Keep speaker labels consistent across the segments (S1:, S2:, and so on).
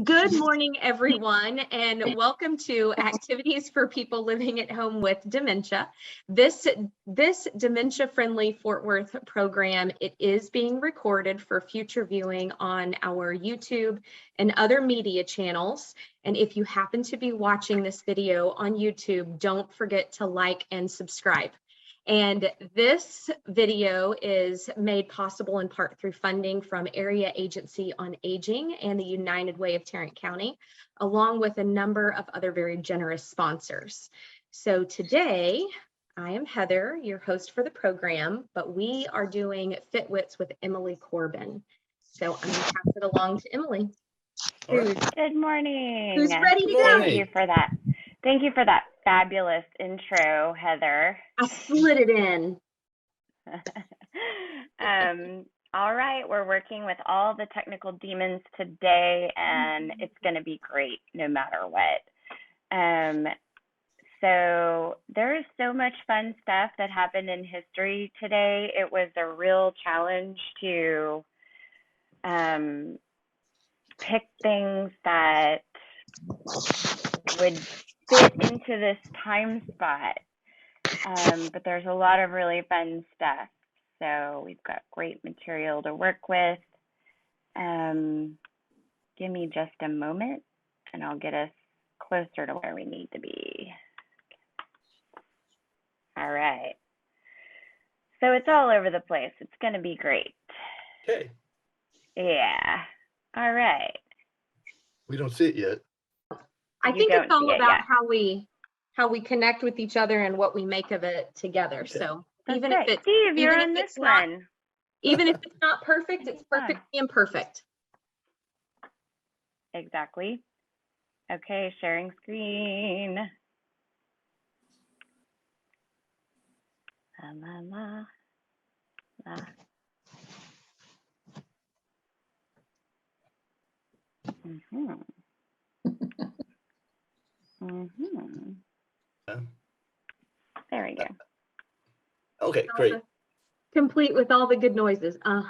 S1: Good morning, everyone, and welcome to Activities for People Living at Home with Dementia. This dementia-friendly Fort Worth program, it is being recorded for future viewing on our YouTube and other media channels. And if you happen to be watching this video on YouTube, don't forget to like and subscribe. And this video is made possible in part through funding from Area Agency on Aging and the United Way of Tarrant County, along with a number of other very generous sponsors. So today, I am Heather, your host for the program, but we are doing FitWits with Emily Corbin. So I'm going to pass it along to Emily.
S2: Good morning.
S1: Who's ready to go?
S2: Thank you for that. Thank you for that fabulous intro, Heather.
S1: I slid it in.
S2: All right, we're working with all the technical demons today, and it's going to be great no matter what. So there is so much fun stuff that happened in history today. It was a real challenge to pick things that would fit into this time spot. But there's a lot of really fun stuff. So we've got great material to work with. Give me just a moment and I'll get us closer to where we need to be. All right. So it's all over the place. It's going to be great.
S3: Okay.
S2: Yeah. All right.
S3: We don't see it yet.
S1: I think it's all about how we connect with each other and what we make of it together. Okay. So
S2: that's
S1: even
S2: right.
S1: if it's
S2: Steve, you're on this one.
S1: Even if it's not perfect, it's perfectly imperfect.
S2: Exactly. Okay, sharing screen. There we go.
S3: Okay, great.
S1: Complete with all the good noises.
S2: Okay.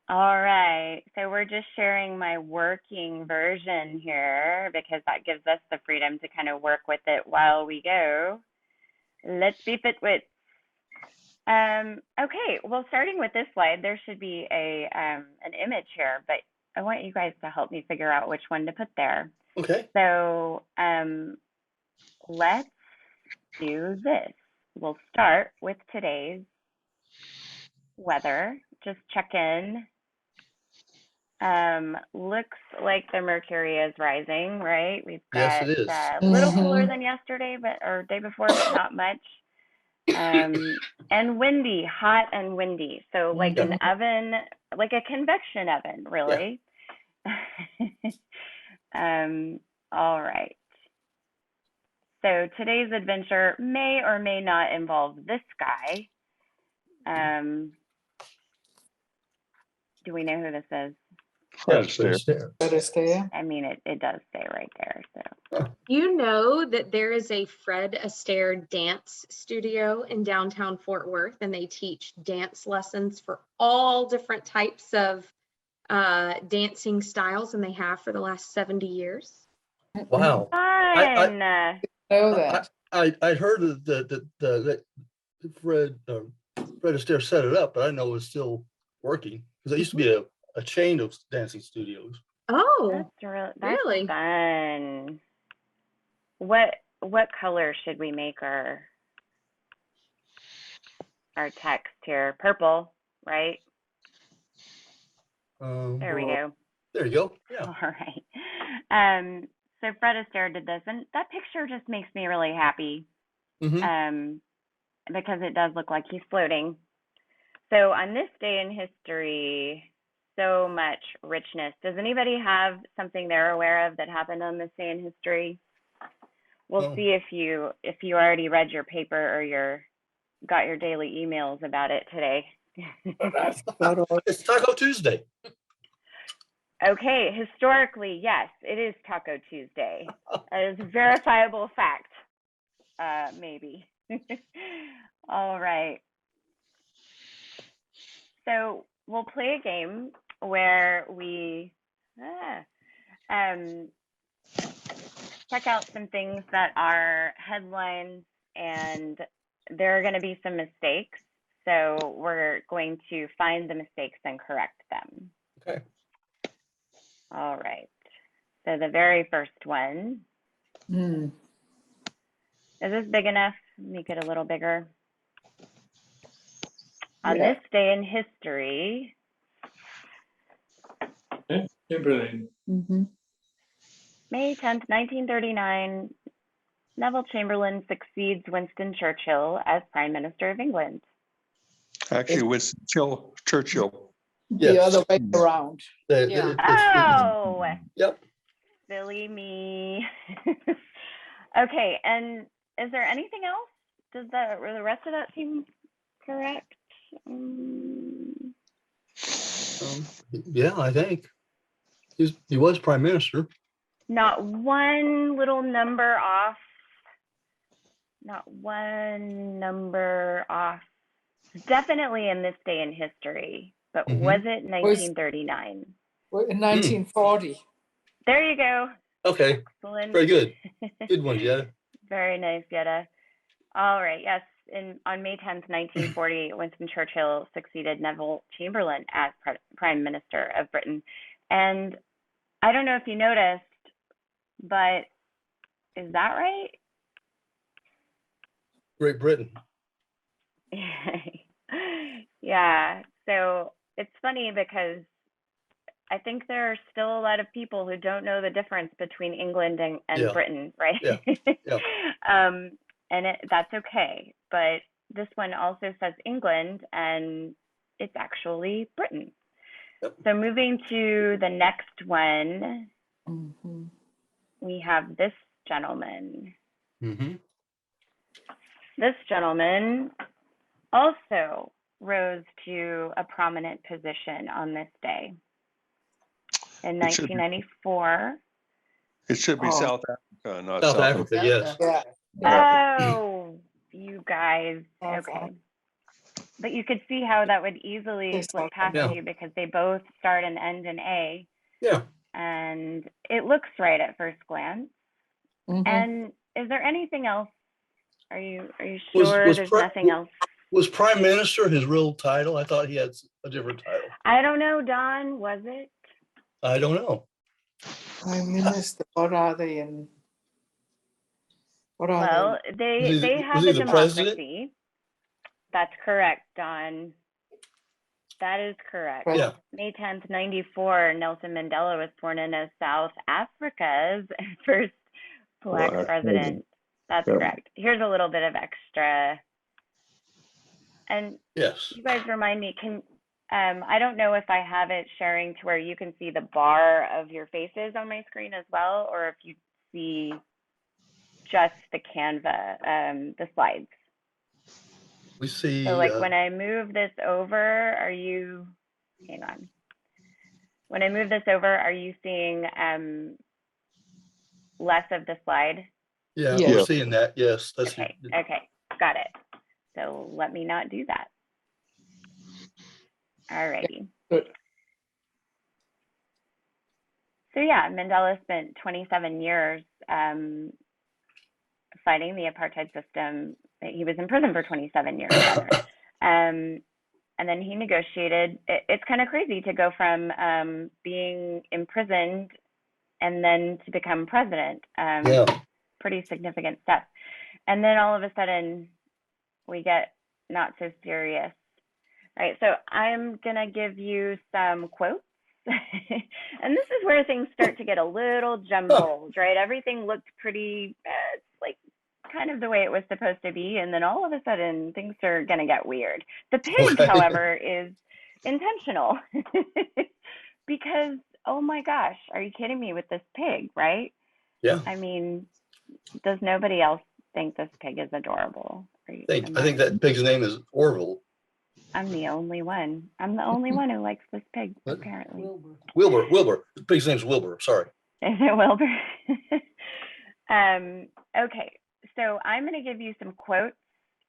S2: All right. So we're just sharing my working version here because that gives us the freedom to kind of work with it while we go. Let's be FitWits. Okay, well, starting with this slide, there should be an image here, but I want you guys to help me figure out which one to put there.
S3: Okay.
S2: So let's do this. We'll start with today's weather. Just check in. Looks like the mercury is rising, right? We've got
S3: yes, it is.
S2: A little cooler than yesterday, or day before, but not much. And windy, hot and windy. So like an oven, like a convection oven, really. Yeah. All right. So today's adventure may or may not involve this guy. Do we know who this is?
S3: Fred Astaire.
S2: I mean, it does say right there. So
S1: you know that there is a Fred Astaire dance studio in downtown Fort Worth, and they teach dance lessons for all different types of dancing styles, and they have for the last 70 years.
S3: Wow.
S2: Fun.
S3: I heard that Fred Astaire set it up, but I know it's still working because it used to be a chain of dancing studios.
S1: Oh,
S2: that's
S1: really
S2: fun. What color should we make our text here? Purple, right? There we go.
S3: There you go. Yeah.
S2: All right. So Fred Astaire did this, and that picture just makes me really happy. Because it does look like he's floating. So on this day in history, so much richness. Does anybody have something they're aware of that happened on this day in history? We'll see if you already read your paper or got your daily emails about it today.
S3: It's Taco Tuesday.
S2: Okay, historically, yes, it is Taco Tuesday. That is a verifiable fact, maybe. All right. So we'll play a game where we check out some things that are headlines, and there are going to be some mistakes. So we're going to find the mistakes and correct them.
S3: Okay.
S2: All right. So the very first one. Is this big enough? Make it a little bigger. On this day in history.
S4: Chamberlain.
S2: May 10th, 1939, Neville Chamberlain succeeds Winston Churchill as Prime Minister of England.
S5: Actually, Winston Churchill.
S6: The
S3: Yes.
S6: other way around.
S2: Oh,
S3: yep.
S2: silly me. Okay, and is there anything else? Does the rest of that seem correct?
S3: Yeah, I think he was prime minister.
S2: Not one little number off. Not one number off. Definitely in this day in history, but was it 1939?
S6: In 1940.
S2: There you go.
S3: Okay.
S2: Excellent.
S3: Very good. Good one, Jetta.
S2: Very nice, Jetta. All right. Yes. On May 10th, 1940, Winston Churchill succeeded Neville Chamberlain as Prime Minister of Britain. And I don't know if you noticed, but is that right?
S3: Great Britain.
S2: Yeah. So it's funny because I think there are still a lot of people who don't know the difference between England and Britain, right?
S3: Yeah.
S2: And that's okay. But this one also says England, and it's actually Britain.
S3: Yep.
S2: So moving to the next one, we have this gentleman. This gentleman also rose to a prominent position on this day. In 1994.
S5: It should be South Africa, not
S3: South Africa, yes.
S2: Oh, you guys. Okay. But you could see how that would easily slip past you because they both start and end in A.
S3: Yeah.
S2: And it looks right at first glance. And is there anything else? Are you sure there's nothing else?
S3: Was Prime Minister his real title? I thought he had a different title.
S2: I don't know, Don. Was it?
S3: I don't know.
S6: Prime Minister, what are they in?
S2: Well, they have a democracy. That's correct, Don. That is correct.
S3: Yeah.
S2: May 10th, 94, Nelson Mandela was sworn in as South Africa's first Black president. That's correct. Here's a little bit of extra. And
S3: yes,
S2: you guys remind me, I don't know if I have it sharing to where you can see the bar of your faces on my screen as well, or if you see just the Canva, the slides.
S3: We see.
S2: So like when I move this over, hang on. When I move this over, are you seeing less of the slide?
S3: Yeah, we're seeing that. Yes.
S2: Okay, got it. So let me not do that. All righty.
S6: Good.
S2: So yeah, Mandela spent 27 years fighting the apartheid system. He was in prison for 27 years, rather. And then he negotiated. It's kind of crazy to go from being imprisoned and then to become president. Pretty significant step. And then all of a sudden, we get not so serious. Right, so I'm gonna give you some quotes. And this is where things start to get a little jumbled, right? Everything looked pretty like kind of the way it was supposed to be, and then all of a sudden things are gonna get weird. The pig, however, is intentional. Because, oh my gosh, are you kidding me with this pig, right?
S3: Yeah.
S2: I mean, does nobody else think this pig is adorable? I
S3: think that pig's name is Orville.
S2: I'm the only one. I'm the only one who likes this pig, apparently.
S3: Wilbur. The pig's name's Wilbur. Sorry.
S2: Is it Wilbur? Okay, so I'm going to give you some quotes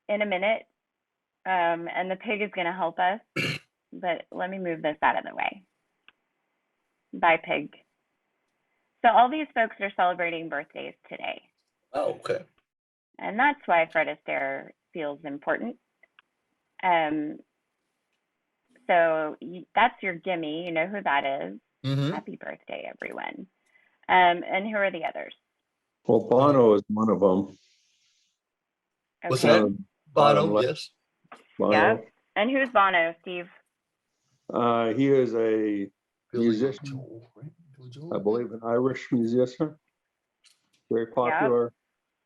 S2: in a minute, and the pig is going to help us. but let me move this out of the way. Bye, pig. So all these folks are celebrating birthdays today.
S3: Oh, okay.
S2: And that's why Fred Astaire feels important. So that's your gimme. You know who that is.
S3: Mm-hmm.
S2: Happy birthday, everyone. And who are the others?
S5: Well, Bono is one of them.
S3: What's
S2: Okay.
S3: that? Bottom,
S5: left,
S3: yes.
S5: Bono.
S2: Yeah. And who's Bono, Steve?
S5: He is a
S3: Billy
S5: musician,
S3: Joel, right? Billy Joel?
S5: I believe an Irish musician. Very popular,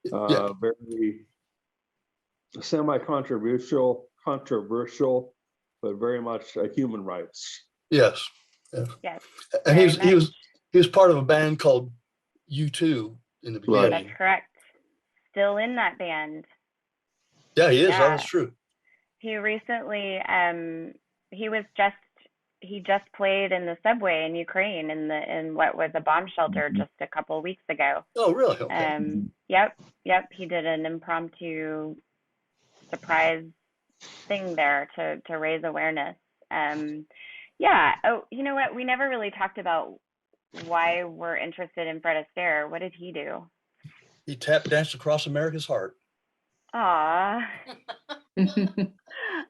S3: Yeah.
S5: very semi-controversial, but very much human rights.
S3: Yes. Yes.
S2: Yes.
S3: And
S2: Very
S3: he
S2: much.
S3: was part of a band called U2 in the
S5: Right.
S3: beginning.
S2: That's correct. Still in that band.
S3: Yeah, he is.
S2: Yeah.
S3: That's true.
S2: He recently, he just played in the subway in Ukraine in what was a bomb shelter just a couple of weeks ago.
S3: Oh, really? Okay.
S2: Yep. He did an impromptu surprise thing there to raise awareness. Yeah. Oh, you know what? We never really talked about why we're interested in Fred Astaire. What did he do?
S3: He tap danced across America's heart.
S2: Aw.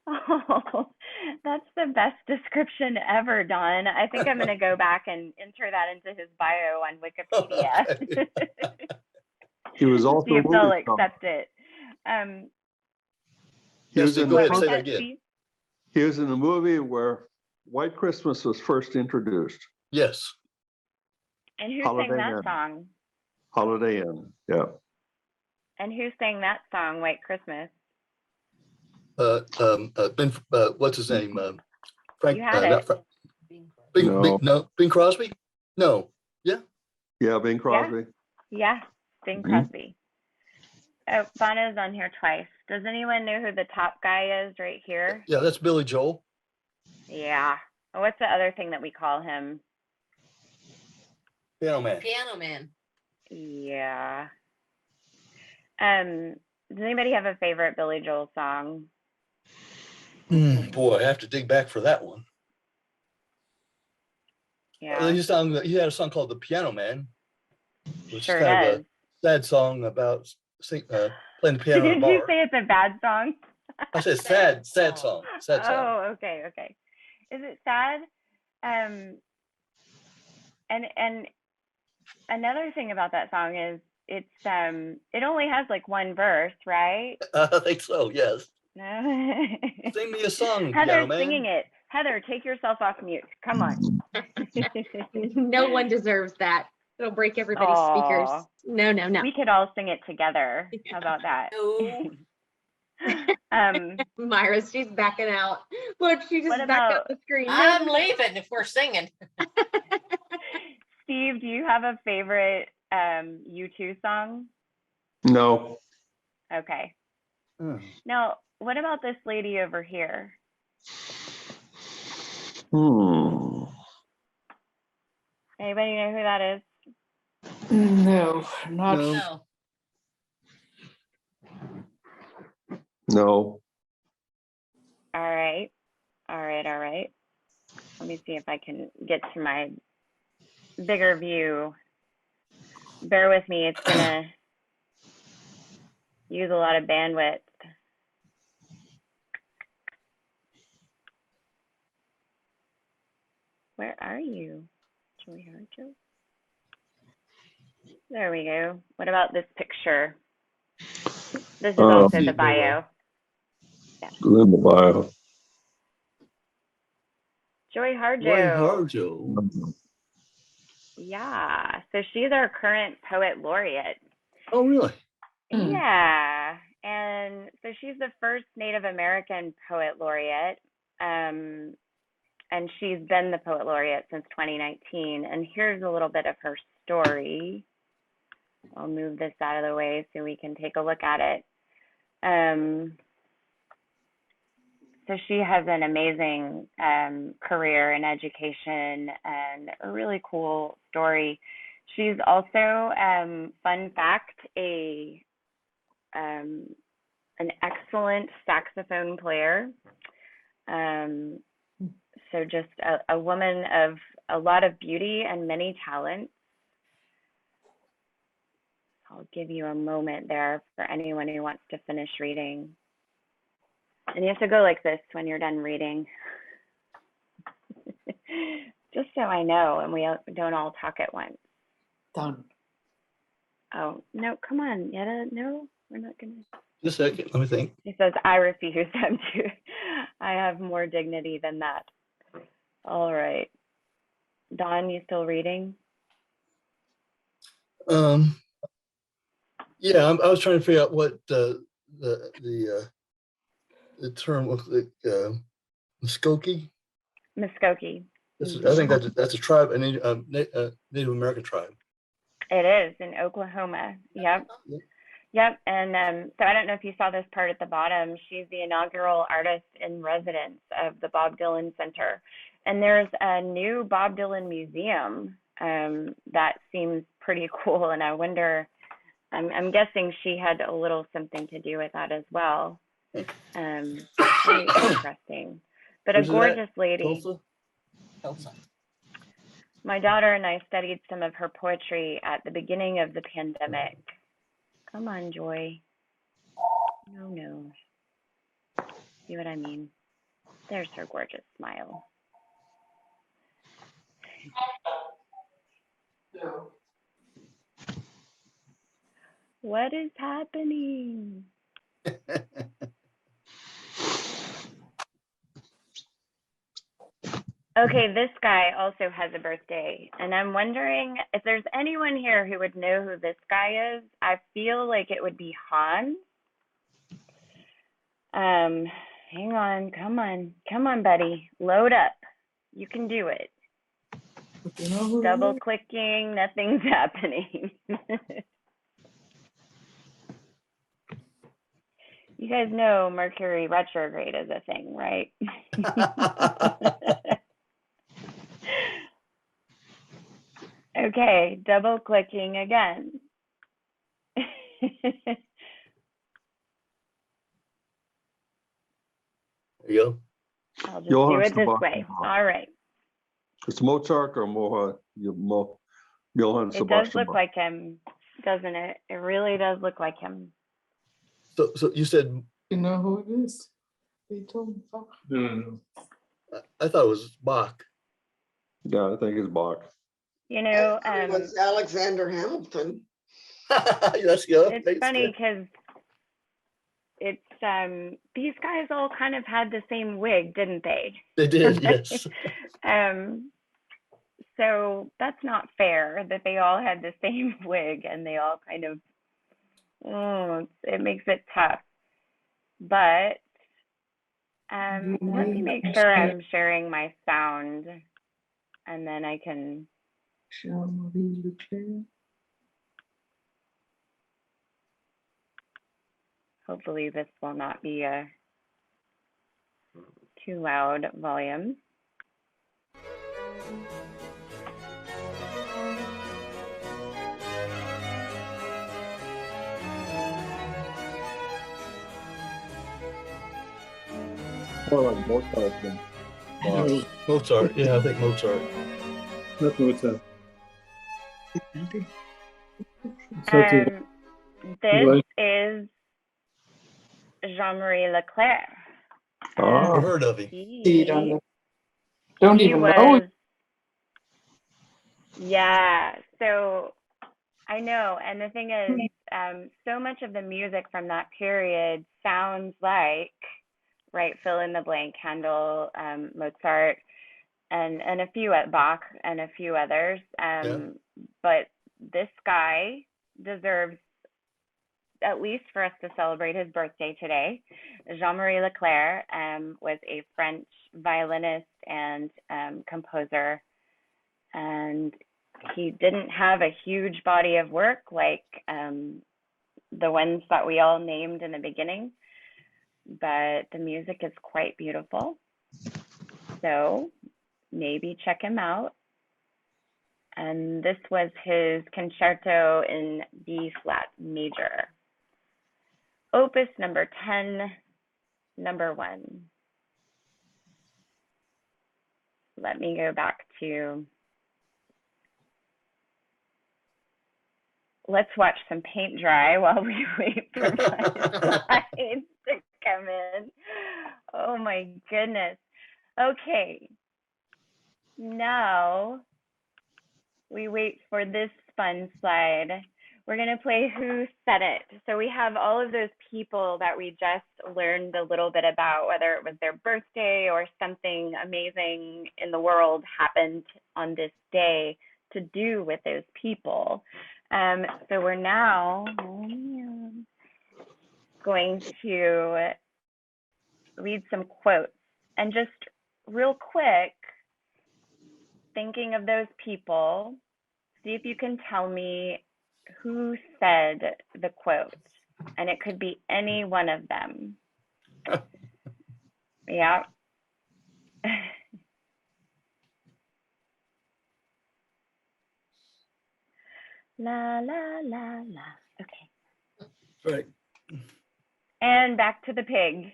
S2: Oh, that's the best description ever, Don. I think I'm going to go back and enter that into his bio on Wikipedia.
S3: Okay.
S5: He was also
S2: See if
S5: a
S2: they'll
S5: movie star.
S2: accept it.
S5: He was
S3: Yes,
S5: in
S3: go
S5: the
S3: ahead and
S2: What
S3: say
S2: was
S3: that
S2: that,
S3: again.
S2: Steve?
S5: He was in a movie where White Christmas was first introduced.
S3: Yes.
S2: And who sang
S5: Holiday
S2: that
S5: Inn.
S2: song?
S5: Holiday Inn. Yeah.
S2: And who sang that song, White Christmas?
S3: What's his name? Frank.
S2: You had
S3: Not
S2: it.
S3: Frank.
S5: No.
S3: Bing Crosby. No. Yeah.
S5: Yeah, Bing Crosby.
S2: Yeah, Bing
S5: Mhm.
S2: Crosby. Oh, Bono's on here twice. Does anyone know who the top guy is right here?
S3: Yeah, that's Billy Joel.
S2: Yeah. What's the other thing that we call him?
S3: Piano Man.
S4: Piano Man.
S2: Yeah. Does anybody have a favorite Billy Joel song?
S3: Boy, I have to dig back for that one.
S2: Yeah,
S3: He had a song called "The Piano Man," which
S2: sure
S3: is kind
S2: does.
S3: of a sad song about playing the piano in a
S2: Did you
S3: bar.
S2: say it's a bad song?
S3: I said sad song. Sad song.
S2: Oh, okay. Is it sad? And another thing about that song is it only has like one verse, right?
S3: I think so. Yes.
S2: No.
S3: Sing me a song,
S2: Heather's
S3: Piano Man.
S2: singing it. Heather, take yourself off mute. Come on.
S1: No one deserves that. It'll break everybody's speakers.
S2: Aw.
S1: No.
S2: We could all sing it together. How about that?
S4: No.
S1: Myra, she's backing out. Look, she just
S2: What
S1: backed
S2: about-
S1: up the screen.
S4: I'm leaving if we're singing.
S2: Steve, do you have a favorite U2 song?
S5: No.
S2: Okay.
S3: Oh.
S2: Now, what about this lady over here? Anybody know who that is?
S6: No, not.
S3: No.
S5: No.
S2: All right. Let me see if I can get to my bigger view. Bear with me. It's going to use a lot of bandwidth. Where are you? Joey Harjo? There we go. What about this picture? This is also the bio.
S5: In the bio.
S2: Joey Harjo.
S3: Harjo.
S2: Yeah. So she's our current poet laureate.
S3: Oh, really?
S2: Yeah. And so she's the first Native American poet laureate. And she's been the poet laureate since 2019. And here's a little bit of her story. I'll move this out of the way so we can take a look at it. So she has an amazing career in education and a really cool story. She's also, fun fact, an excellent saxophone player. So just a woman of a lot of beauty and many talents. I'll give you a moment there for anyone who wants to finish reading. And you have to go like this when you're done reading. Just so I know and we don't all talk at once.
S6: Done.
S2: Oh, no, come on, Yetta. No, we're not going to.
S3: Just a second, let me think.
S2: He says, I refuse them to. I have more dignity than that. All right. Dawn, you still reading?
S3: Yeah, I was trying to figure out what the term was, Muskogee.
S2: Muskogee.
S3: I think that's a tribe, a Native American tribe.
S2: It is in Oklahoma. Yep. Yep. And so I don't know if you saw this part at the bottom. She's the inaugural artist in residence of the Bob Dylan Center. And there's a new Bob Dylan museum that seems pretty cool. And I wonder, I'm guessing she had a little something to do with that as well. Very interesting. But a gorgeous lady.
S3: Tulsa?
S2: My daughter and I studied some of her poetry at the beginning of the pandemic. Come on, Joy. No. See what I mean? There's her gorgeous smile.
S6: No.
S2: What is happening? Okay, this guy also has a birthday, and I'm wondering if there's anyone here who would know who this guy is. I feel like it would be Han. Hang on, come on, buddy. Load up. You can do it.
S6: You know who
S2: Double
S6: it is?
S2: clicking, nothing's happening. You guys know Mercury retrograde is a thing, right? Okay, double clicking again.
S3: There you go.
S2: I'll just
S5: Johann
S2: do it this
S5: Sebastian
S2: way.
S5: Bach.
S2: All right.
S5: It's Mozart or Johann
S2: It does
S5: Sebastian
S2: look
S5: Bach.
S2: like him, doesn't it? It really does look like him.
S3: So you said,
S6: You know who it is? They told me. No.
S3: I thought it was Bach.
S5: Yeah, I think it's Bach.
S2: You know,
S7: It was Alexander Hamilton.
S3: That's good.
S2: it's funny because it's these guys all kind of had the same wig, didn't they?
S3: They did, yes.
S2: So that's not fair that they all had the same wig and they all kind of, it makes it tough. But let me make sure I'm sharing my sound and then I can.
S6: Jean-Marie Leclerc.
S2: Hopefully this will not be a too loud volume.
S5: More like Mozart than Bach.
S3: Mozart, yeah, I think Mozart.
S8: Not Mozart.
S2: This is Jean-Marie Leclerc.
S3: Never heard of him.
S6: See it on the. Don't
S2: He
S6: even know.
S2: was,
S6: it.
S2: yeah, so I know, and the thing is, so much of the music from that period sounds like, right, fill in the blank, Handel, Mozart, and a few at Bach and a few others. But this guy deserves, at least for us to celebrate his birthday today. Jean-Marie Leclerc was a French violinist and composer, and he didn't have a huge body of work like the ones that we all named in the beginning, but the music is quite beautiful. So maybe check him out. And this was his concerto in B flat major. Opus number 10, number 1. let me go back to, let's watch some paint dry while we wait for my slides to come in. Oh my goodness. Okay. Now we wait for this fun slide. We're going to play Who Said It. So we have all of those people that we just learned a little bit about, whether it was their birthday or something amazing in the world happened on this day to do with those people. So we're now going to read some quotes, and just real quick, thinking of those people, see if you can tell me who said the quote, and it could be any one of them. Yeah. La, la, la, la. Okay.
S3: Right.
S2: And back to the pig.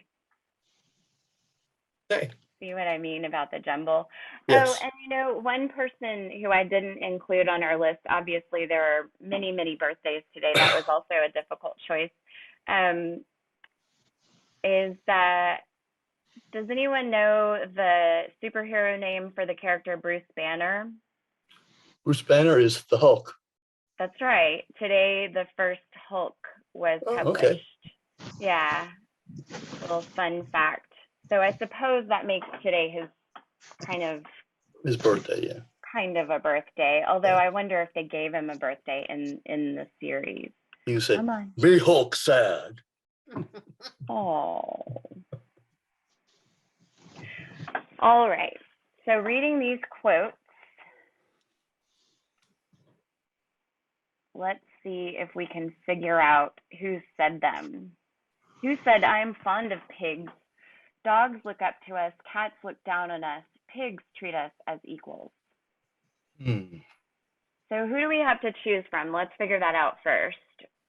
S3: Okay.
S2: See what I mean about the jumble?
S3: Yes.
S2: Oh, and you know, one person who I didn't include on our list, obviously there are many, many birthdays today. That was also a difficult choice. Is that, does anyone know the superhero name for the character Bruce Banner?
S3: Bruce Banner is the Hulk.
S2: That's right. Today, the first Hulk was published.
S3: Okay.
S2: Yeah, little fun fact. So I suppose that makes today
S3: His birthday, yeah.
S2: kind of a birthday. Although
S3: Yeah.
S2: I wonder if they gave him a birthday in the series.
S3: You say,
S2: Come on.
S3: be Hulk sad.
S2: Oh. All right. So reading these quotes, let's see if we can figure out who said them. Who said, I am fond of pigs. Dogs look up to us. Cats look down on us. Pigs treat us as equals. So who do we have to choose from? Let's figure that out first.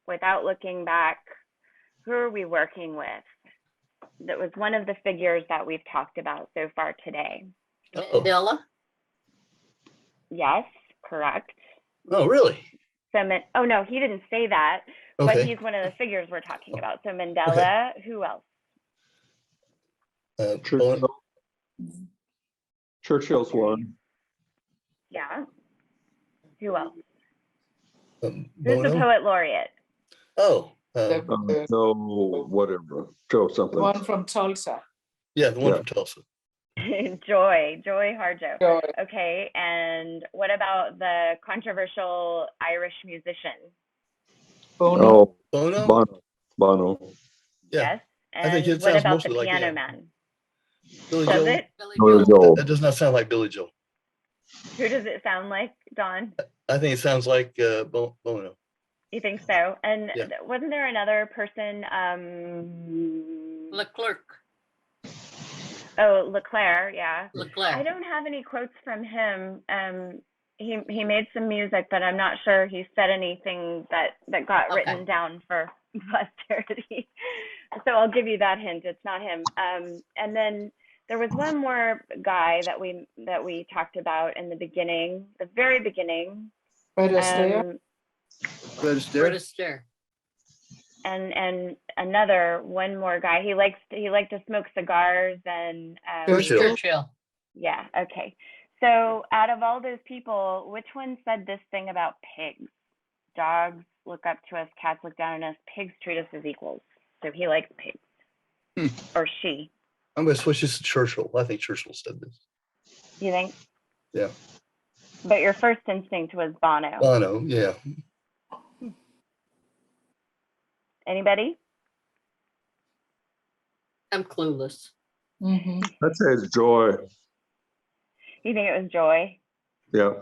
S2: Without looking back, who are we working with? That was one of the figures that we've talked about so far today.
S4: Mandela.
S2: Yes, correct.
S3: Oh, really?
S2: So, oh no, he didn't say that, but
S3: Okay.
S2: he's one of the figures we're talking about. So Mandela, who else?
S5: Churchill. Churchill's one.
S2: Yeah. Who else? Who's the
S3: Bono?
S2: poet laureate?
S3: Oh,
S5: No, whatever. Joe
S6: The
S5: something.
S6: one from Tulsa.
S3: yeah, the one
S5: Yeah.
S3: from Tulsa.
S2: Joy Harjo.
S6: Joy.
S2: Okay, and what about the controversial Irish musician?
S6: Bono.
S5: Oh,
S3: Bono?
S5: Bono.
S3: Yeah.
S2: Yes.
S3: I think
S2: And
S3: it
S2: what
S3: sounds
S2: about the
S3: mostly like
S2: piano
S3: him.
S2: man?
S3: Billy
S2: Does
S3: Joel?
S2: it?
S5: Billy Joel.
S3: That does not sound like Billy Joel.
S2: Who does it sound like, Don?
S3: I think it sounds like Bono.
S2: You think so? And
S3: Yeah.
S2: wasn't there another person?
S4: Leclerc.
S2: Oh, Leclerc, yeah. I
S4: Leclerc.
S2: don't have any quotes from him. He made some music, but I'm not sure he said anything that got written down for posterity. So I'll give you that hint. It's not him. And then there was one more guy that we talked about in the beginning, the very beginning.
S6: Fred Astaire.
S3: Fred Astaire?
S4: Astaire.
S2: And one more guy. He liked to smoke cigars and
S3: Churchill.
S4: Churchill.
S2: yeah, okay. So out of all those people, which one said this thing about pigs? Dogs look up to us, cats look down on us, pigs treat us as equals. So he likes pigs. Or she.
S3: I'm going to switch this to Churchill. I think Churchill said this.
S2: You think?
S3: Yeah.
S2: But your first instinct was Bono.
S3: Bono, yeah.
S2: Anybody?
S4: I'm clueless.
S6: Mm-hmm.
S5: I'd say it's Joy.
S2: You think it was Joy?
S5: Yeah.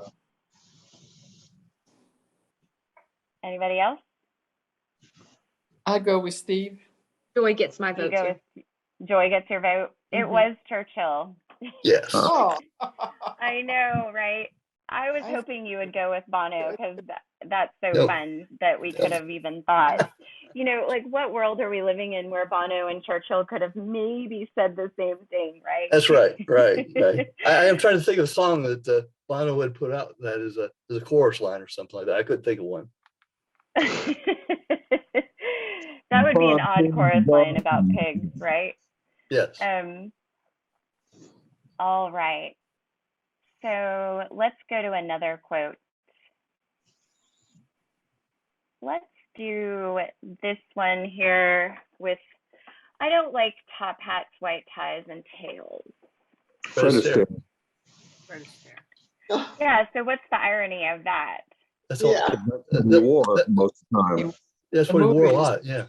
S2: Anybody else?
S6: I go with Steve.
S1: Joy gets my
S2: You
S1: vote
S2: go
S1: too.
S2: with Joy gets your vote. It
S1: Mhm.
S2: was Churchill.
S3: Yes.
S6: Oh.
S2: I know, right? I was hoping you would go with Bono because that's so
S3: Nope.
S2: fun that we could
S3: Nope.
S2: have even thought. like what world are we living in where Bono and Churchill could have maybe said the same thing, right?
S3: That's right. I am trying to think of a song that Bono would put out that is a chorus line or something like that. I couldn't think of one.
S2: That would be an odd chorus line about pigs, right?
S3: Yes.
S2: All right. So let's go to another quote. Let's do this one here with, I don't like top hats, white ties, and tails.
S5: Fred Astaire.
S2: Yeah, so what's the irony of that?
S3: That's all.
S7: Yeah.
S5: He wore most of the time.
S3: That's what he wore a lot. Yeah.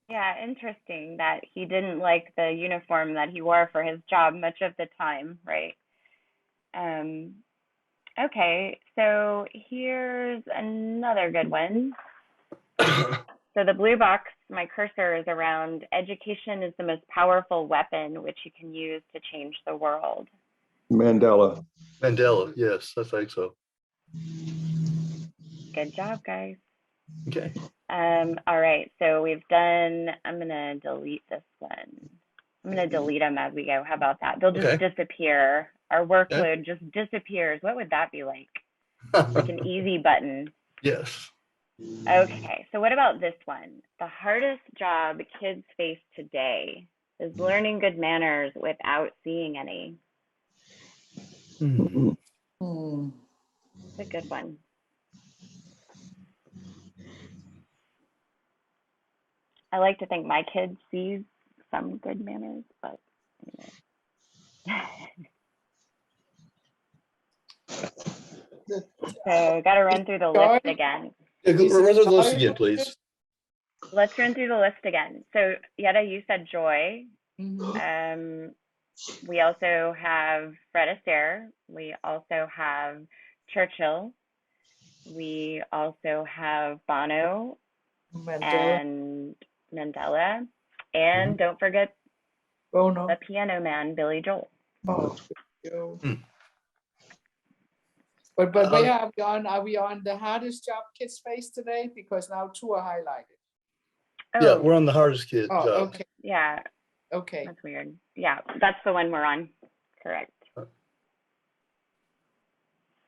S2: Yeah, interesting that he didn't like the uniform that he wore for his job much of the time, right? Okay, so here's another good one. So the blue box, my cursor is around, education is the most powerful weapon which you can use to change the world.
S5: Mandela.
S3: Mandela. Yes, I think so.
S2: Good job, guys.
S3: Okay.
S2: All right, so we've done, I'm gonna delete this one. I'm gonna delete them as we go. How about that? They'll just disappear. Our workload just disappears. What would that be like? Like an easy button.
S3: Yes.
S2: Okay, so what about this one? The hardest job kids face today is learning good manners without seeing any. It's a good one. I like to think my kid sees some good manners, but so got to run through the list again.
S3: Yeah, run through the list again, please.
S2: Let's run through the list again. So Yetta, you said joy. We also have Fred Astaire. We also have Churchill. We also have Bono and Mandela. And don't forget
S6: Bono.
S2: the piano man, Billy Joel.
S6: Oh, But where are we on? Are we on the hardest job kids face today? Because now two are highlighted.
S3: Yeah, we're on the hardest kid.
S6: Oh, okay.
S2: Yeah.
S6: Okay.
S2: That's weird. Yeah, that's the one we're on. Correct.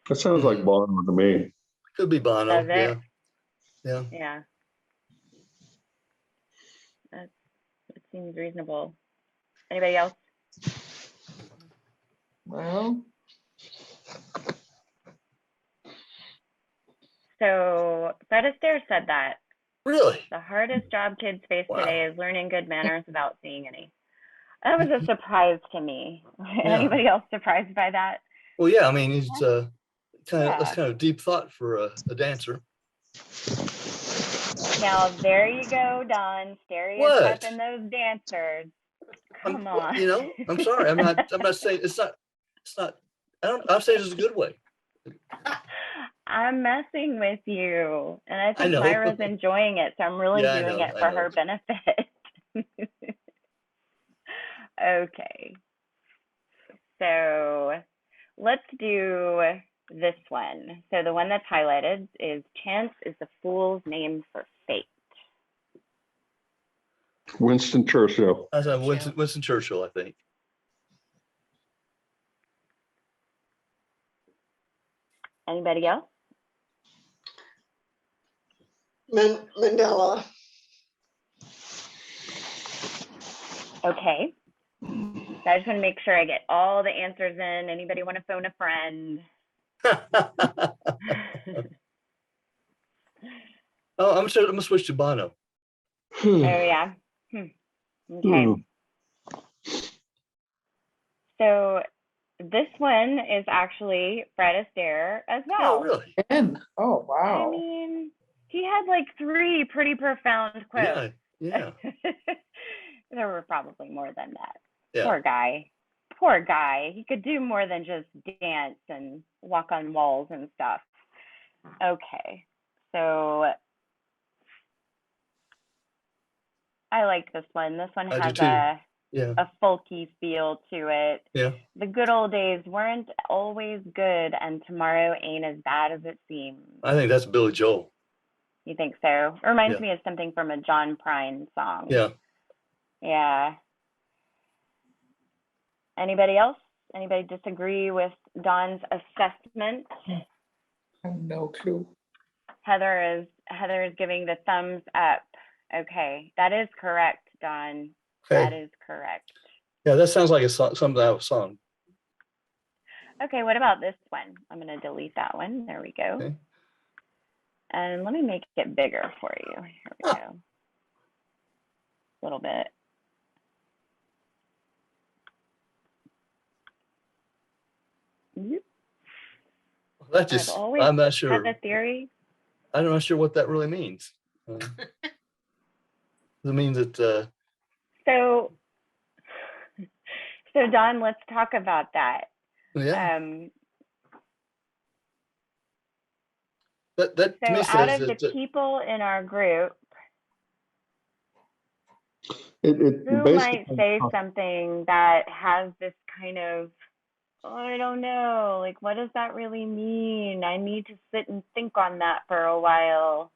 S5: That sounds like Bono to me.
S3: Could be Bono.
S2: Does it?
S3: Yeah.
S2: Yeah. That seems reasonable. Anybody else?
S6: Well,
S2: So Fred Astaire said that
S3: Really?
S2: the hardest job kids face today is learning good manners without seeing any. That was a surprise to me. Anybody else surprised by that?
S3: Well, yeah. I mean, he's that's kind of deep thought for a dancer.
S2: Now there you go, Don, stereotyping those dancers. Come on.
S3: You know, I'm sorry. I'm not saying it's not. I'm saying it's a good way.
S2: I'm messing with you, and I think Myra's enjoying it, so I'm really doing it for her benefit. Okay, so let's do this one. So the one that's highlighted is chance is the fool's name for fate.
S5: Winston Churchill.
S3: I said Winston Churchill, I think.
S2: Anybody else?
S7: Mandela.
S2: Okay. So I just want to make sure I get all the answers in. Anybody want to phone a friend?
S3: Oh, I'm gonna switch to Bono.
S2: Oh yeah. Okay. So this one is actually Fred Astaire as well.
S3: Oh, really?
S6: Oh, wow.
S2: I mean, he had like 3 pretty profound quotes.
S3: Yeah.
S2: There were probably more than that.
S3: Yeah.
S2: Poor guy. He could do more than just dance and walk on walls and stuff. Okay. So I like this one. This one has a folky feel to it.
S3: Yeah.
S2: The good old days weren't always good, and tomorrow ain't as bad as it seems.
S3: I think that's Billy Joel.
S2: You think so? It reminds
S3: Yeah.
S2: me of something from a John Prine song.
S3: Yeah.
S2: Yeah. Anybody else? Anybody disagree with Dawn's assessment?
S6: I have no clue.
S2: Heather is giving the thumbs up. Okay, that is correct, Dawn. That
S3: Okay.
S2: is correct.
S3: Yeah, that sounds like a song, something out of a song.
S2: Okay, what about this one? I'm going to delete that one. There we go.
S3: Okay.
S2: And let me make it bigger for you. Here we go. A little bit. Yep.
S3: That just,
S2: I've always
S3: I'm not
S2: had
S3: sure.
S2: the theory.
S3: I'm not sure what that really means. It means that,
S2: So Dawn, let's talk about that.
S3: yeah, that to
S2: So
S3: me
S2: out
S3: says
S2: of the
S3: that,
S2: people in our group,
S5: It
S2: who might
S5: basically,
S2: say something that has this kind of, oh, I don't know, like, what does that really mean? I need to sit and think on that for a while.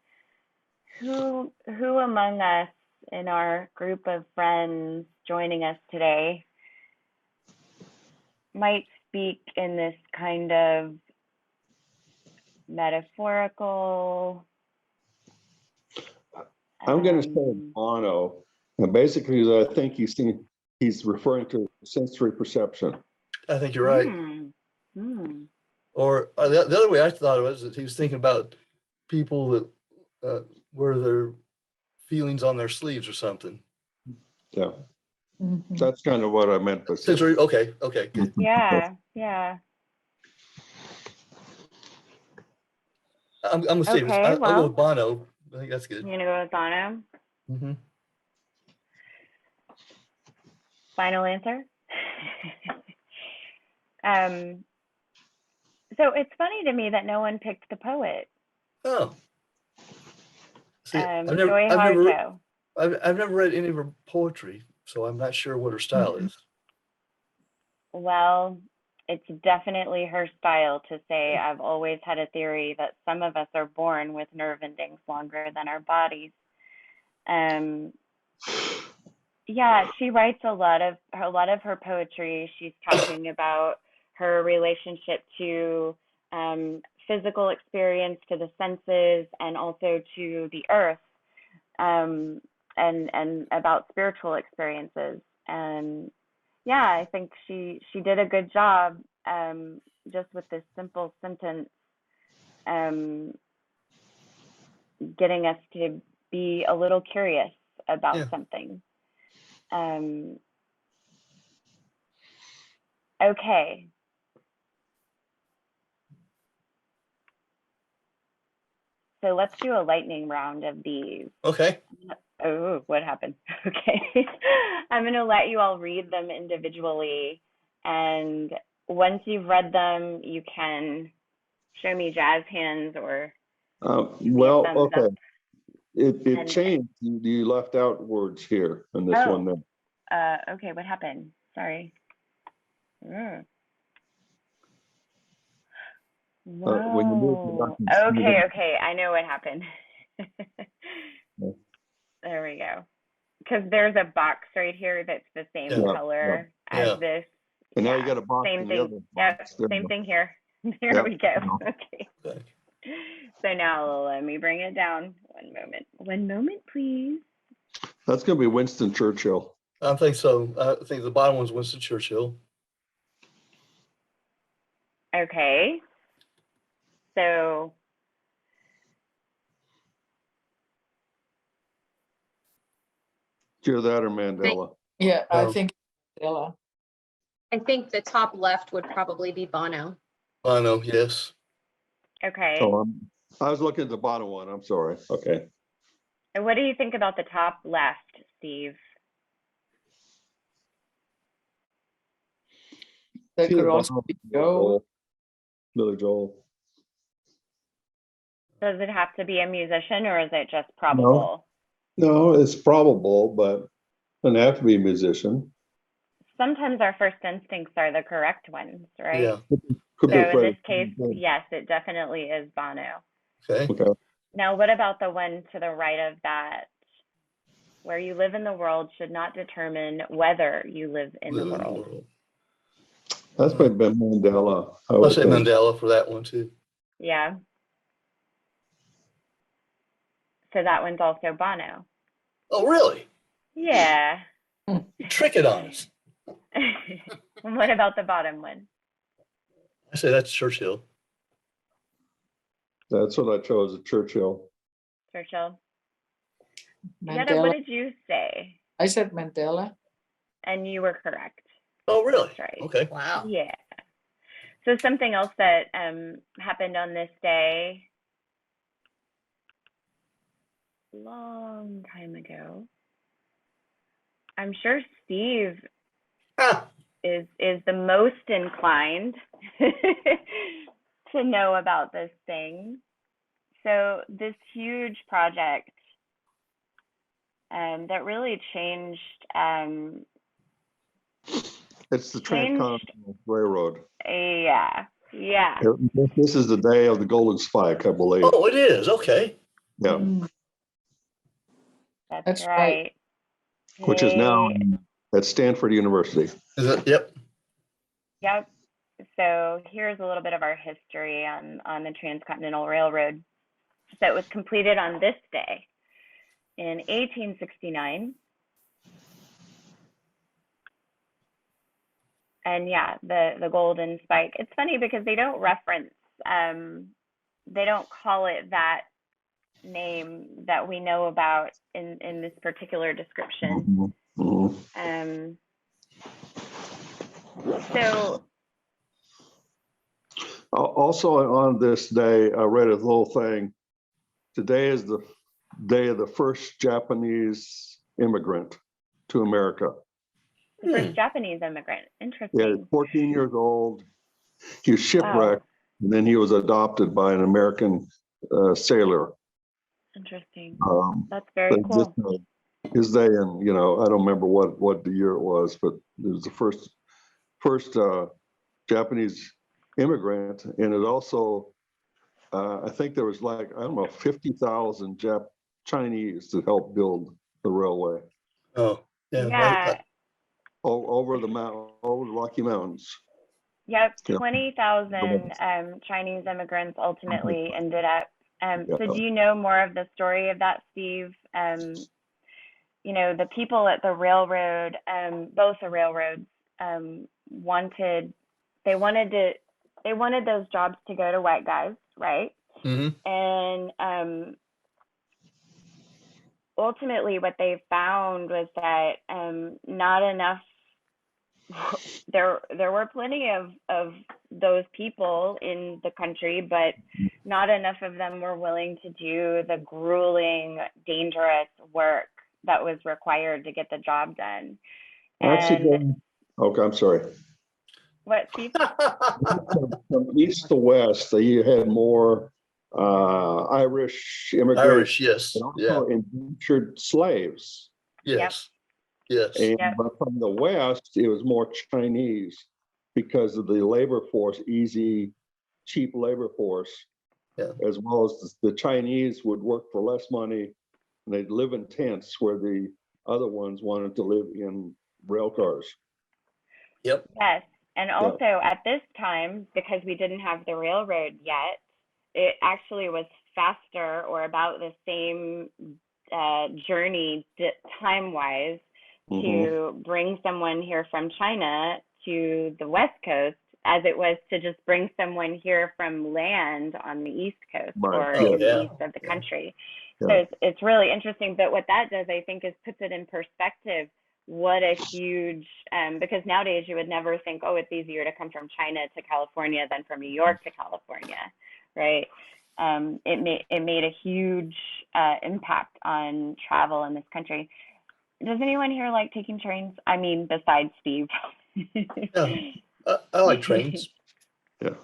S2: Who among us in our group of friends joining us today might speak in this kind of metaphorical?
S5: I'm going to say Bono. And basically, I think he's referring to sensory perception.
S3: I think you're right. Or the other way I thought it was that he was thinking about people that wear their feelings on their sleeves or something.
S5: Yeah,
S6: Mhm.
S5: that's kind of what I meant by
S3: Sensory, okay, good.
S2: Yeah.
S3: I'm gonna say,
S2: Okay,
S3: I'll go
S2: well.
S3: with Bono. I think that's good.
S2: You're gonna go with Bono?
S3: Mhm.
S2: Final answer? So it's funny to me that no one picked the poet.
S3: Oh. See,
S2: Joy Harjo.
S3: I've never read any of her poetry, so I'm not sure what her style is.
S2: Well, it's definitely her style to say, I've always had a theory that some of us are born with nerve endings longer than our bodies. Yeah, she writes a lot of her poetry. She's talking about her relationship to physical experience, to the senses, and also to the earth, and about spiritual experiences. And yeah, I think she did a good job just with this simple sentence, getting us to be a little curious about something. Okay. So let's do a lightning round of these.
S3: Okay.
S2: Oh, what happened? Okay. I'm going to let you all read them individually. And once you've read them, you can show me jazz hands or
S5: well,
S2: thumbs
S5: okay.
S2: up.
S5: It changed. You left out words here in this one. Then.
S2: Okay, what happened? Sorry.
S5: When you move the
S2: Whoa.
S5: buttons,
S2: Okay, I know what happened. There we go. Because there's a box right here that's the same color as this.
S5: And now you got a box.
S2: Same
S5: in
S2: thing.
S5: the other
S2: Yep,
S5: box.
S2: same thing here. There we go. Okay. So now let me bring it down. One moment, please.
S5: That's going to be Winston Churchill.
S3: I think so. I think the bottom one's Winston Churchill.
S2: Okay. So
S5: Either that or Mandela.
S6: Yeah, I think Mandela.
S1: I think the top left would probably be Bono.
S3: Bono, yes.
S2: okay.
S5: Oh, I was looking at the bottom one. I'm sorry. Okay.
S2: And what do you think about the top left, Steve?
S6: That could also be Joe.
S5: Billy Joel.
S2: Does it have to be a musician or is it just probable?
S5: No, it's probable, but doesn't have to be a musician.
S2: Sometimes our first instincts are the correct ones, right?
S3: Yeah.
S5: Could
S2: So
S5: be
S2: in
S5: Freddie.
S2: this case, yes, it definitely is Bono.
S3: Okay.
S5: Okay.
S2: Now, what about the one to the right of that? Where you live in the world should not determine whether you live in the world.
S5: That's been Mandela. I
S3: I'll
S5: would
S3: say
S5: think.
S3: Mandela for that one too.
S2: Yeah. So that one's also Bono.
S3: Oh, really?
S2: Yeah.
S3: You trick it on us.
S2: What about the bottom one?
S3: I say that's Churchill.
S5: That's what I chose, Churchill.
S2: Churchill. Yetta, what
S6: Mandela.
S2: did you say?
S6: I said Mandela.
S2: And you were correct.
S3: Oh, really?
S2: That's right.
S3: Okay.
S4: Wow.
S2: Yeah. So something else that happened on this day, long time ago. I'm sure Steve
S3: Ah,
S2: is the most inclined to know about this thing. So this huge project that really changed
S5: It's the Transcontinental Railroad.
S2: yeah.
S5: This is the day of the Golden Spike, I believe.
S3: oh, it is. Okay.
S5: Yeah,
S2: That's
S6: That's
S2: right.
S6: right.
S5: which is now
S2: They-
S5: at Stanford University.
S3: Is it? Yep.
S2: Yep. So here's a little bit of our history on the Transcontinental Railroad. So it was completed on this day in 1869. And yeah, the Golden Spike. It's funny because they don't reference, they don't call it that name that we know about in this particular description.
S5: Mhm.
S2: So
S5: Also on this day, I read a little thing. Today is the day of the first Japanese immigrant to America.
S2: the first Japanese immigrant.
S5: Yeah,
S2: Interesting.
S5: 14 years old. He was shipwrecked, and then he was adopted by an American sailor.
S2: Interesting.
S5: That's
S2: That's very cool.
S5: His day, and I don't remember what the year it was, but it was the first Japanese immigrant, and it also I think there was 50,000 Chinese that helped build the railway
S3: Oh, yeah.
S2: Yeah.
S5: over the Rocky Mountains.
S2: Yep.
S5: Yeah.
S2: 20,000 Chinese immigrants ultimately ended up. So
S5: Yeah.
S2: do you know more of the story of that, Steve? The people at the railroad, both the railroads, wanted those jobs to go to white guys, right?
S3: Mm-hmm.
S2: And ultimately what they found was that not enough, there were plenty of those people in the country, but not enough of them were willing to do the grueling, dangerous work that was required to get the job done.
S5: Actually, okay, I'm sorry.
S2: What, Steve?
S5: From east to west, you had more Irish immigrants,
S3: Irish, yes.
S5: and also indentured slaves.
S3: Yes. Yes.
S5: And
S2: Yep.
S5: but from the west, it was more Chinese because of the labor force, easy, cheap labor force, as well as the Chinese would work for less money, and they'd live in tents where the other ones wanted to live in rail cars.
S3: Yep.
S2: Yes. And also at this time, because we didn't have the railroad yet, it actually was faster or about the same journey time-wise to bring someone here from China to the West Coast as it was to just bring someone here from land on the East Coast or in the east of the country. So it's really interesting. But what that does, I think, is puts it in perspective. What a huge, because nowadays you would never think, oh, it's easier to come from China to California than from New York to California, right? It made a huge impact on travel in this country. Does anyone here like taking trains? I mean, besides Steve.
S3: I like trains.
S5: Yeah.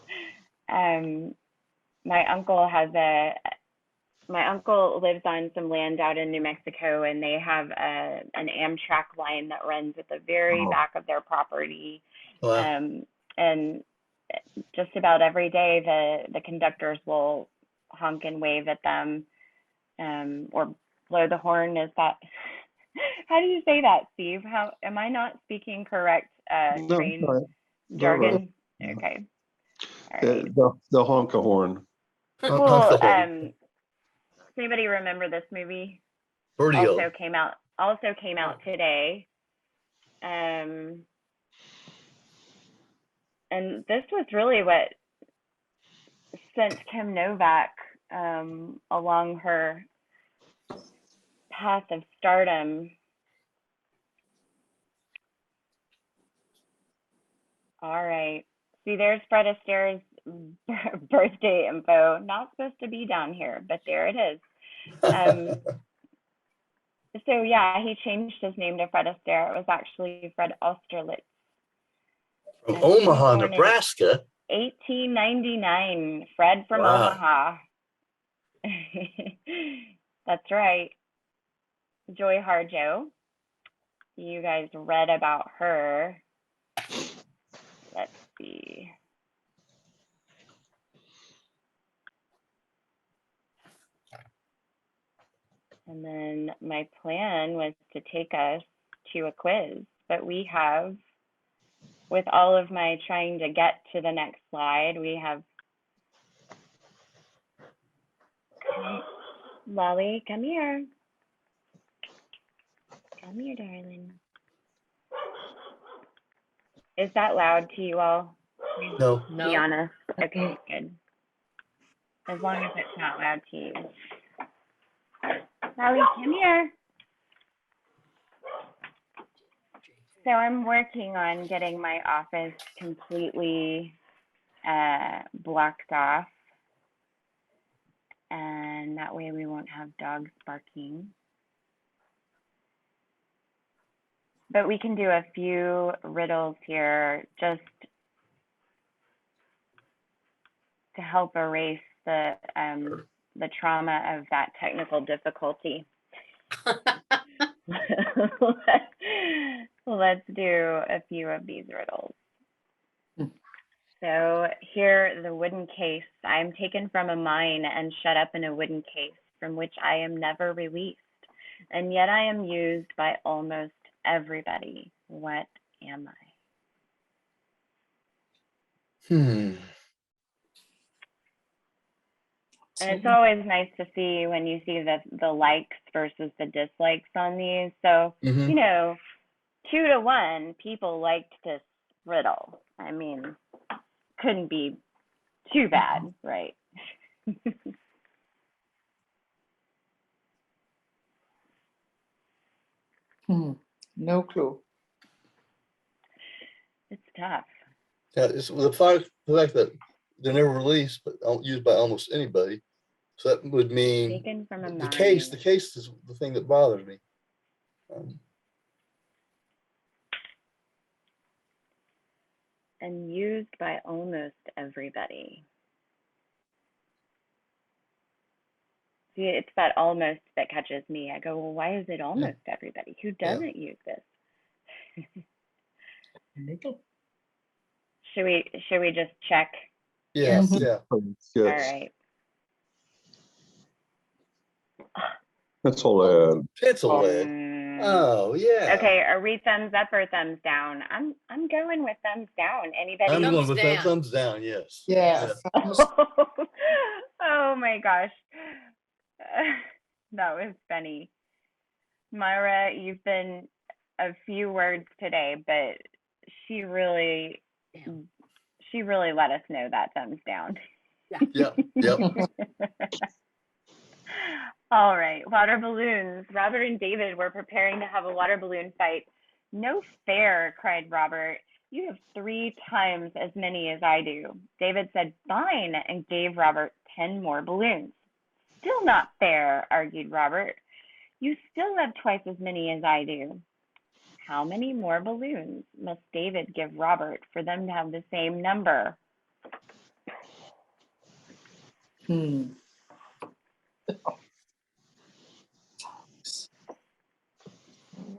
S2: My uncle lives on some land out in New Mexico, and they have an Amtrak line that runs at the very back of their property.
S3: Wow.
S2: And just about every day, the conductors will honk and wave at them or blow the horn. Is that, how do you say that, Steve? How, am I not speaking correct
S5: No,
S2: train
S5: right.
S2: jargon?
S5: Right.
S2: Okay. All right.
S5: The honk a horn.
S2: Cool. Does anybody remember this movie?
S3: Birdio.
S2: Also came out today. And this was really what sent Kim Novak along her path of stardom. All right. See, there's Fred Astaire's birthday info. Not supposed to be down here, but there it is. So yeah, he changed his name to Fred Astaire. It was actually Fred Austerlitz.
S3: From
S2: And he was
S3: Omaha,
S2: born in
S3: Nebraska.
S2: 1899. Fred from
S3: Wow.
S2: Omaha. That's right. Joy Harjo. You guys read about her. Let's see. And then my plan was to take us to a quiz, but we have, with all of my trying to get to the next slide, we have, Lolly, come here. Come here, darling. Is that loud to you all?
S3: No.
S2: Be
S4: No.
S2: honest. Okay, good. As long as it's not loud to you. Lolly, come here. So I'm working on getting my office completely blocked off. And that way we won't have dogs barking. But we can do a few riddles here just to help erase the trauma of that technical difficulty. Let's do a few of these riddles. So here, the wooden case. I am taken from a mine and shut up in a wooden case from which I am never released. And yet I am used by almost everybody. What am I? And it's always nice to see when you see the likes versus the dislikes on these. So, you know, 2-1, people liked this riddle. I mean, couldn't be too bad, right?
S6: No clue.
S2: It's tough.
S3: Yeah, it's the fact that they're never released, but used by almost anybody. So that would mean
S2: Taken from a
S3: the
S2: mine.
S3: case is the thing that bothers me.
S2: And used by almost everybody. See, it's that almost that catches me. I go, well, why is it almost everybody? Who doesn't use this? Should we just check?
S3: Yeah,
S5: Yes.
S3: yeah.
S2: All right.
S5: That's all I had.
S3: Pencil lead. Oh yeah.
S2: Okay, are we thumbs up or thumbs down? I'm going with thumbs down. Anybody?
S3: I'm going with
S4: down.
S3: thumbs down. Yes.
S6: Yeah.
S2: Oh my gosh. That was funny. Myra, you've been a few words today, but she really let us know that thumbs down.
S3: Yep.
S2: All right, water balloons. Robert and David were preparing to have a water balloon fight. No fair, cried Robert. You have 3 times as many as I do. David said, fine, and gave Robert 10 more balloons. Still not fair, argued Robert. You still have twice as many as I do. How many more balloons must David give Robert for them to have the same number?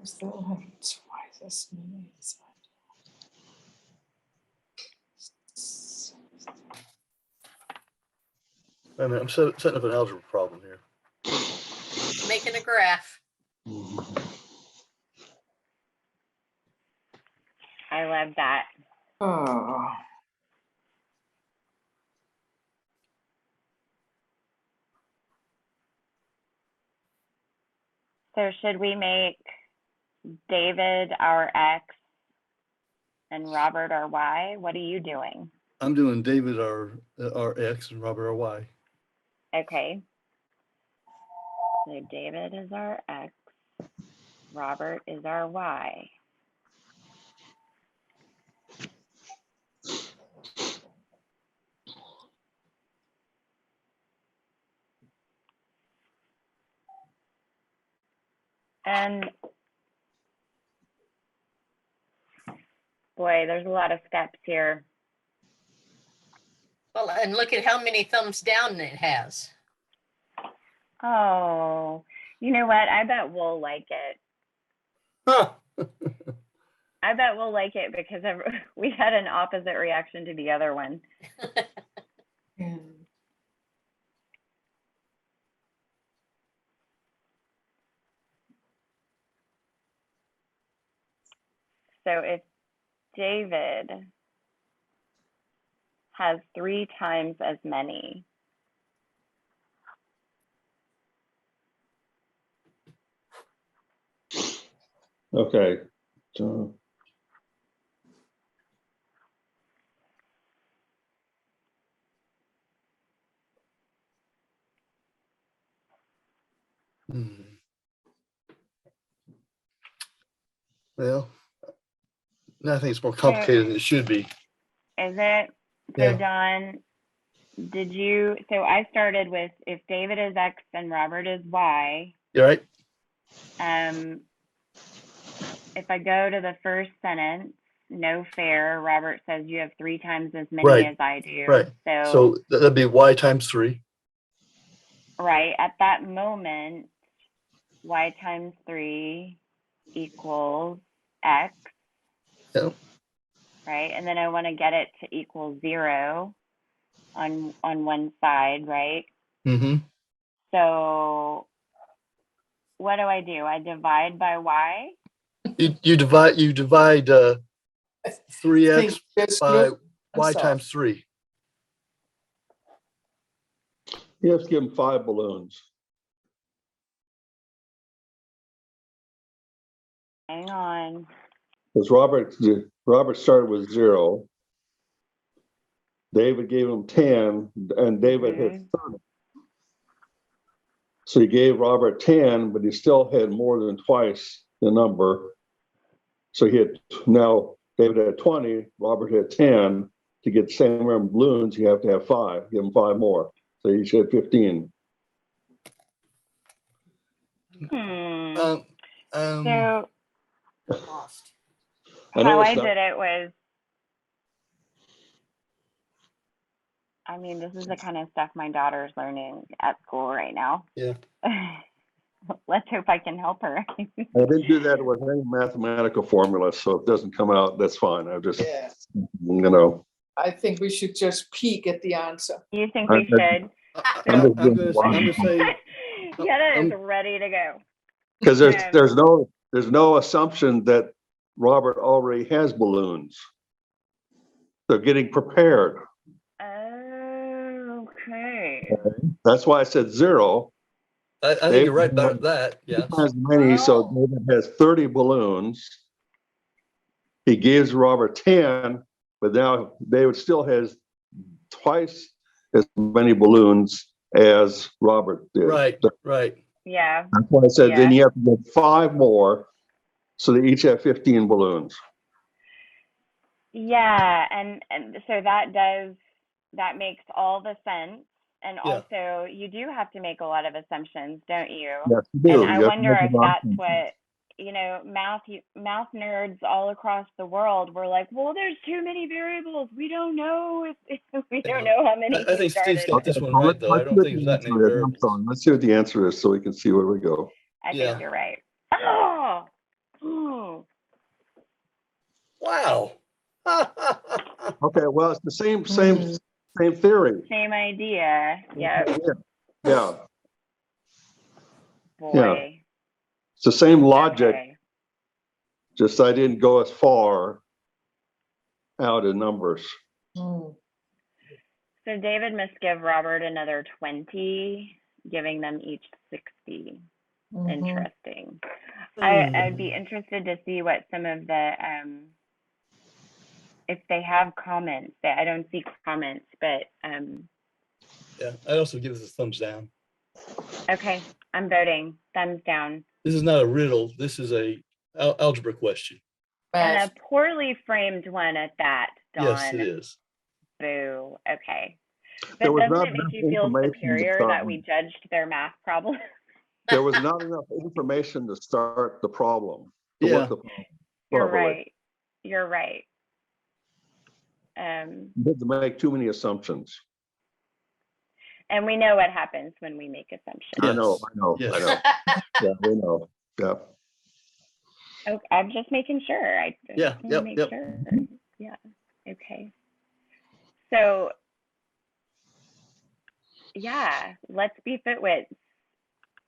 S6: Still have twice as many as I
S3: I mean, I'm setting up an algebra problem here.
S4: making a graph.
S2: I love that.
S6: Oh,
S2: So should we make David our X and Robert our Y? What are you doing?
S3: I'm doing David our X and Robert our Y.
S2: Okay. So David is our X, Robert is our Y. And boy, there's a lot of steps here.
S4: Well, and look at how many thumbs down it has.
S2: Oh, you know what? I bet we'll like it.
S3: Huh.
S2: I bet we'll like it because we had an opposite reaction to the other one.
S6: yeah.
S2: So if David has 3 times as many,
S5: Okay. So,
S3: Hmm. Well, I think it's more complicated than it should be.
S2: is it? So
S3: Yeah.
S2: Don, so I started with if David is X and Robert is Y.
S3: You all right?
S2: If I go to the first sentence, no fair, Robert says you have 3 times as many
S3: Right.
S2: as I do.
S3: Right.
S2: So
S3: So that'd be Y times 3.
S2: right, at that moment, Y times 3 equals X.
S3: Yep.
S2: Right, and then I want to get it to equal 0 on one side, right?
S3: Mm-hmm.
S2: So what do? I divide by Y?
S3: You divide 3x
S6: Think just
S3: by
S6: look and
S3: Y
S6: stuff.
S3: times 3.
S5: you have to give him 5 balloons.
S2: Hang on.
S5: Because Robert started with 0. David gave him 10, and David hit 30. So he gave Robert 10, but he still had more than twice the number. So now David had 20, Robert had 10. To get the same number of balloons, you have to have 5. Give him 5 more. So he should have 15.
S2: So
S4: Lost.
S5: I know
S2: how
S5: it's
S2: I
S5: not-
S2: did it was, I mean, this is the kind of stuff my daughter's learning at school right now.
S3: Yeah.
S2: Let's hope I can help her.
S5: I didn't do that with any mathematical formula, so if it doesn't come out, that's fine. I just,
S6: Yeah,
S5: I
S6: I think we should just peek at the answer.
S2: You think we should?
S3: I'm gonna say
S2: Yetta is ready to go.
S5: because there's no assumption that Robert already has balloons. They're getting prepared.
S2: Okay.
S5: That's why I said 0.
S3: I think you're right about that. Yes.
S5: Has many, so David has 30 balloons. He gives Robert 10, but now David still has twice as many balloons as Robert did.
S3: Right.
S2: Yeah.
S5: That's why I said then
S2: Yeah.
S5: you have to get 5 more, so they each have 15 balloons.
S2: Yeah, and so that makes all the sense. And
S3: Yeah.
S2: also, you do have to make a lot of assumptions, don't you?
S5: Yes, you do.
S2: And I
S5: You have to
S2: wonder
S5: make
S2: if
S5: a lot of
S2: that's what, math nerds all across the world were like, well, there's too many variables. We don't know if we don't know how many
S3: I think
S2: started
S3: Steve's got this
S2: with.
S3: one right, though. I don't think there's that many variables.
S5: Let's see what the answer is so we can see where we go.
S2: I
S3: Yeah.
S2: think you're right. Oh, hmm.
S3: Wow.
S5: Okay, well, it's the same theory.
S2: Same idea. Yeah.
S5: Yeah.
S2: boy.
S5: It's the same logic,
S2: Okay.
S5: just I didn't go as far out in numbers.
S6: Mm.
S2: So David must give Robert another 20, giving them each 60.
S6: Mhm.
S2: Interesting. I'd be interested to see what some of the if they have comments. I don't see comments, but
S3: Yeah, I also give this a thumbs down.
S2: okay, I'm voting thumbs down.
S3: This is not a riddle. This is a algebra question.
S2: And
S6: Math.
S2: a poorly framed one at that, Dawn.
S3: Yes, it is.
S2: Boo. Okay.
S5: There
S2: But
S5: was
S2: doesn't
S5: not
S2: it make
S5: enough
S2: you feel
S5: information to
S2: superior
S5: start
S2: that we
S5: with.
S2: judged their math problem?
S5: There was not enough information to start the problem. to
S3: Yeah.
S5: work the problem
S2: You're
S5: properly.
S2: right. You're right.
S5: You had to make too many assumptions.
S2: And we know what happens when we make assumptions.
S5: I know.
S3: Yes.
S5: Yeah, we know. Yeah.
S2: Okay, I'm just making sure. I just
S3: Yeah,
S2: wanna
S3: yep,
S2: make
S3: yep.
S2: sure. Yeah. Okay. So yeah, let's be FitWits.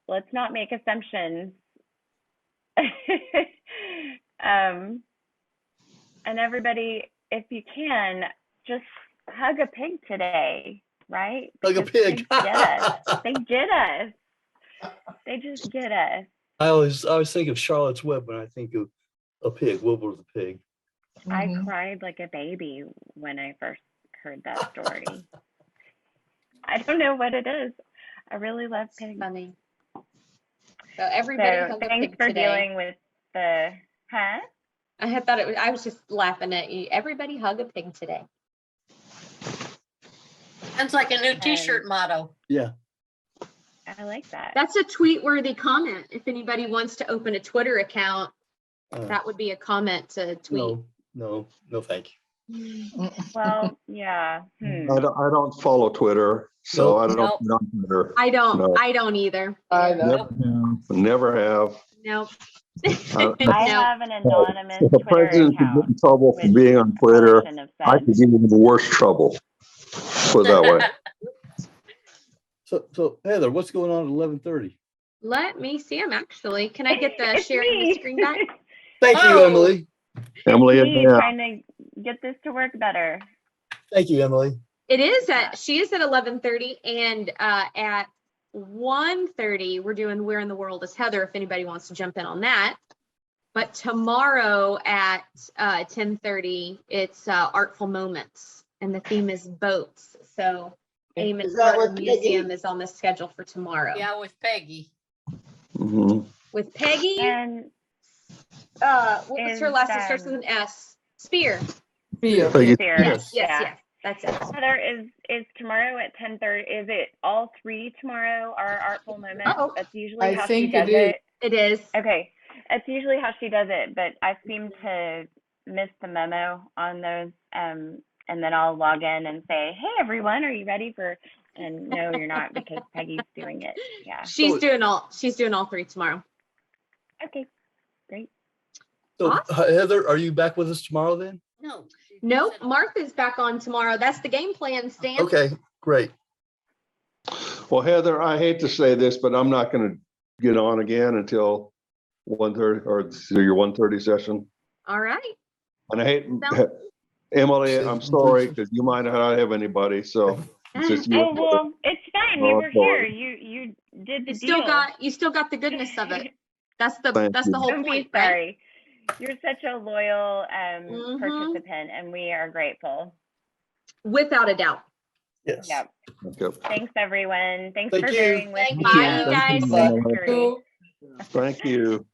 S2: Let's not make assumptions. And everybody, if you can, just hug a pig today, right?
S3: Hug a
S2: Because
S3: pig.
S2: pigs get us. They get us. They just get us.
S3: I always think of Charlotte's Web when I think of a pig, Wilbur the pig.
S2: I
S6: Mhm.
S2: cried like a baby when I first heard that story. I don't know what it is. I really love pigs.
S1: Funny. So everybody
S2: So
S1: hug a
S2: thanks
S1: pig
S2: for
S1: today.
S2: dealing with the, huh?
S1: I had thought it was, I was just laughing at you. Everybody hug a pig today.
S4: Sounds like a new t-shirt motto.
S3: Yeah.
S2: I like that.
S1: That's a tweet worthy comment. If anybody wants to open a Twitter account, that would be a comment to tweet.
S3: No, thank you.
S2: Well, yeah.
S5: I don't follow Twitter, so I don't
S4: Nope.
S5: get on Twitter.
S1: I don't.
S5: No.
S1: I don't either.
S6: I know.
S5: Never have.
S1: Nope.
S5: I
S2: I
S1: No.
S2: have an anonymous
S5: If the
S2: Twitter
S5: president could get
S2: account.
S5: in trouble for
S2: which
S5: being on
S2: I
S5: Twitter,
S2: shouldn't have
S5: I
S2: said.
S5: could get in worse trouble. Put it that way.
S3: So Heather, what's going on at 11:30?
S1: Let me see him actually. Can I get the
S2: It's
S1: sharing the
S2: me.
S1: screen back?
S3: Thank you,
S4: Oh.
S3: Emily.
S5: Emily and
S2: Me
S5: Dan.
S2: trying to get this to work better.
S3: Thank you, Emily.
S1: She is at 11:30 and at 1:30 we're doing Where in the World is Heather, if anybody wants to jump in on that. But tomorrow at 10:30 it's Artful Moments and the theme is boats. So Amen
S7: Is that
S1: Carter
S7: with
S1: Museum
S7: Peggy?
S1: is on the schedule for tomorrow.
S4: Yeah, with Peggy.
S5: Mhm.
S1: With Peggy,
S2: And
S1: what was
S2: is,
S1: her last name? Starts with an S. Spear.
S6: Fear.
S5: Peggy.
S2: Spear.
S1: Yes,
S2: Yeah.
S1: that's it.
S2: Heather, is tomorrow at 10:30? Is it all three tomorrow? Our Artful Moments?
S6: Oh,
S2: That's usually
S6: I
S2: how she
S6: think
S2: does
S6: it is.
S2: it.
S1: It is.
S2: Okay, that's usually how she does it, but I seem to miss the memo on those. And then I'll log in and say, "Hey, everyone, are you ready for?" And no, you're not because Peggy's doing it. Yeah.
S1: She's doing all three tomorrow.
S2: Okay. Great.
S3: So
S1: Awesome.
S3: Heather, are you back with us tomorrow then?
S4: No.
S1: Nope, Martha's back on tomorrow. That's the game plan, Stan.
S3: Okay, great.
S5: Well, Heather, I hate to say this, but I'm not going to get on again until 1:30 or your 1:30 session.
S1: All right.
S5: And I hate,
S1: Sounds-
S5: Emily, I'm sorry because you might not have anybody. So it's just you.
S2: Oh well, it's fine. You
S5: Oh,
S2: were
S5: sorry.
S2: here. You did the
S1: You
S2: deal.
S1: still got the goodness of it. That's the
S5: Thank you.
S1: whole
S2: Don't
S1: point,
S2: be
S1: right?
S2: sorry. You're such a loyal
S1: Mhm.
S2: participant, and we are grateful.
S1: Without a doubt.
S3: Yes.
S2: Yep.
S5: Okay.
S2: Thanks, everyone. Thanks
S3: Thank
S2: for
S3: you.
S2: bearing with
S4: Thank
S2: me.
S4: you.
S1: Bye, you
S2: on
S1: guys.
S2: the
S5: Bye.
S2: mystery.
S5: Thank you.